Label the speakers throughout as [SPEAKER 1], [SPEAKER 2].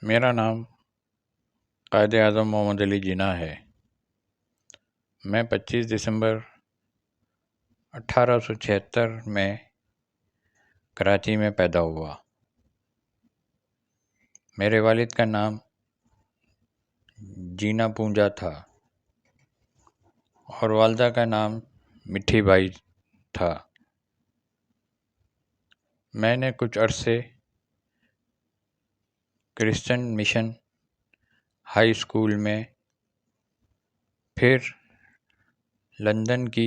[SPEAKER 1] میرا نام قائد اعظم محمد علی جناح ہے۔ میں 25 دسمبر 1876 میں کراچی میں پیدا ہوا۔ میرے والد کا نام جینا پونجا تھا اور والدہ کا نام مٹھی بائی تھا۔ میں نے کچھ عرصے کرسچن مشن ہائی اسکول میں، پھر لندن کی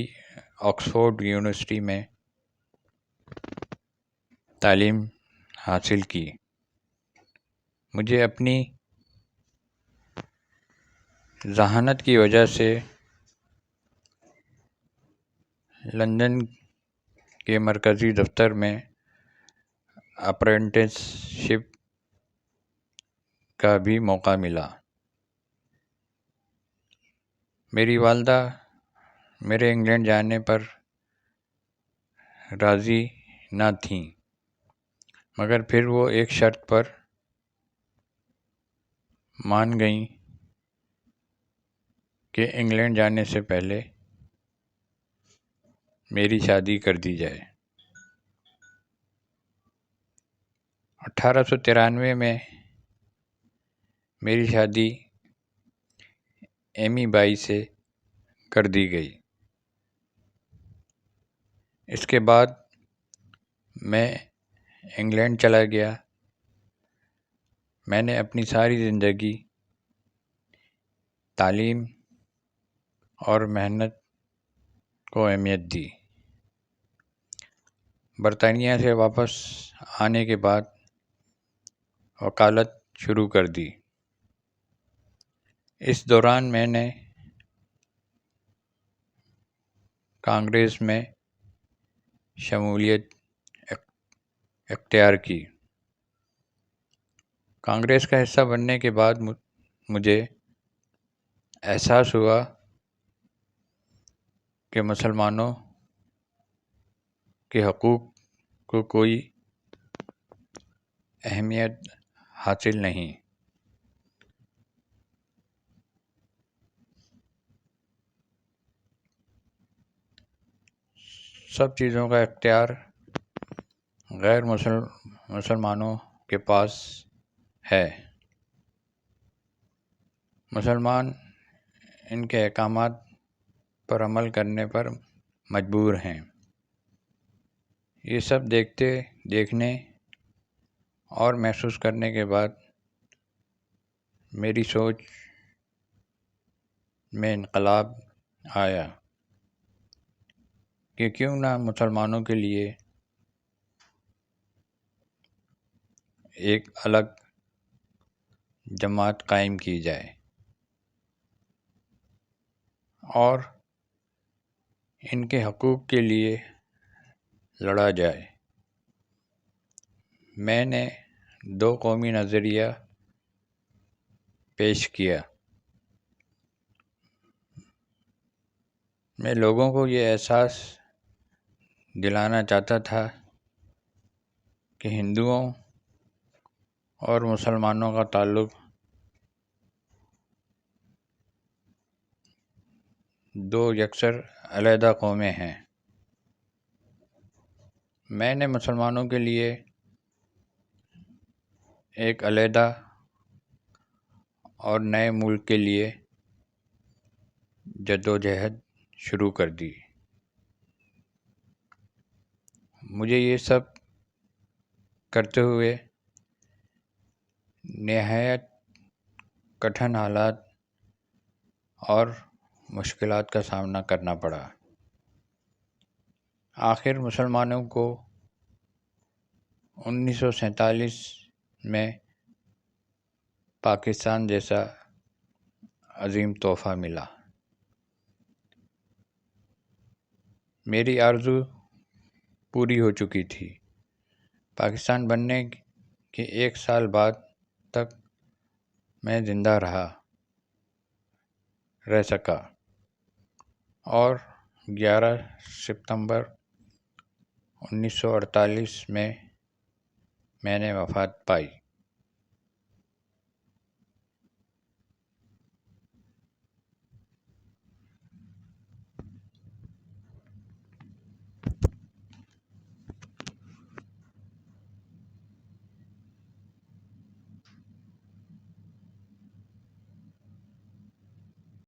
[SPEAKER 1] آکسفورڈ یونیورسٹی میں تعلیم حاصل کی۔ مجھے اپنی ذہانت کی وجہ سے لندن کے مرکزی دفتر میں اپرینٹس شپ کا بھی موقع ملا۔ میری والدہ میرے انگلینڈ جانے پر راضی نہ تھیں، مگر پھر وہ ایک شرط پر مان گئیں کہ انگلینڈ جانے سے پہلے میری شادی کر دی جائے۔ 1893 میں میری شادی ایمی بائی سے کر دی گئی۔ اس کے بعد میں انگلینڈ چلا گیا۔ میں نے اپنی ساری زندگی تعلیم اور محنت کو اہمیت دی۔ برطانیہ سے واپس آنے کے بعد وکالت شروع کر دی۔ اس دوران میں نے کانگریس میں شمولیت اختیار کی۔ کانگریس کا حصہ بننے کے بعد مجھے احساس ہوا کہ مسلمانوں کے حقوق کو کوئی اہمیت حاصل نہیں۔ سب چیزوں کا اختیار غیر مسلمانوں کے پاس ہے۔ مسلمان ان کے احکامات پر عمل کرنے پر مجبور ہیں۔ یہ سب دیکھنے اور محسوس کرنے کے بعد میری سوچ میں انقلاب آیا کہ کیوں نہ مسلمانوں کے لیے ایک الگ جماعت قائم کی جائے اور ان کے حقوق کے لیے لڑا جائے۔ میں نے 2 قومی نظریہ پیش کیا۔ میں لوگوں کو یہ احساس دلانا چاہتا تھا کہ ہندوؤں اور مسلمانوں کا تعلق 2 یکسر علیحدہ قومیں ہیں۔ میں نے مسلمانوں کے لیے ایک علیحدہ اور نئے ملک کے لیے جدوجہد شروع کر دی۔ مجھے یہ سب کرتے ہوئے نہایت کٹھن حالات اور مشکلات کا سامنا کرنا پڑا۔ آخر مسلمانوں کو 1947 میں پاکستان جیسا عظیم تحفہ ملا۔ میری آرزو پوری ہو چکی تھی۔ پاکستان بننے کے 1 سال بعد تک میں زندہ رہ سکا اور 11 ستمبر 1948 میں نے وفات پائی۔